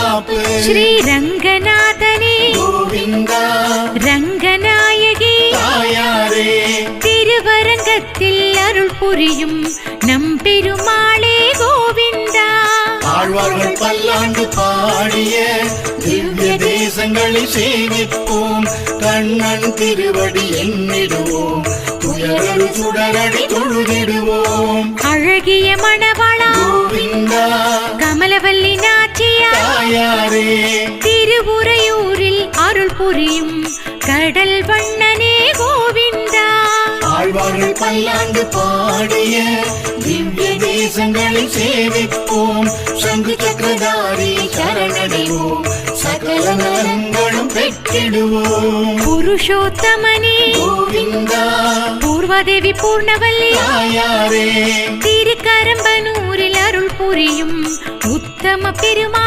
காப்பு. ஸ்ரீ ரங்கநாதனே கோவிந்தா ரங்கநாயகி தாயாரே திருவரங்கத்தில் அருள் புரியும் நம் பெருமாளே கோவிந்தா. ஆழ்வார்கள் பல்லாண்டு பாடிய திவ்ய தேசங்களில் சேவிப்போம். கண்ணன் திருவடி எண்ணிடுவோம். துயரரு சுடரடி தொழுதிடுவோம். அழகிய மணவாளா கோவிந்தா கமலவல்லி நாச்சியார் தாயாரே திருவுறையூரில் அருள் புரியும் கடல் வண்ணனே கோவிந்தா. ஆழ்வார்கள் பல்லாண்டு பாடிய திவ்ய தேசங்களில் சேவிப்போம். சங்கு சக்கரதாரி சரணடைவோம். சகல நலங்களும் பெற்றிடுவோம். புருஷோத்தமனே கோவிந்தா பூர்வாதேவி பூர்ணவல்லி தாயாரே திருக்கரம்பனூரில் அருள் புரியும் உத்தம பெருமா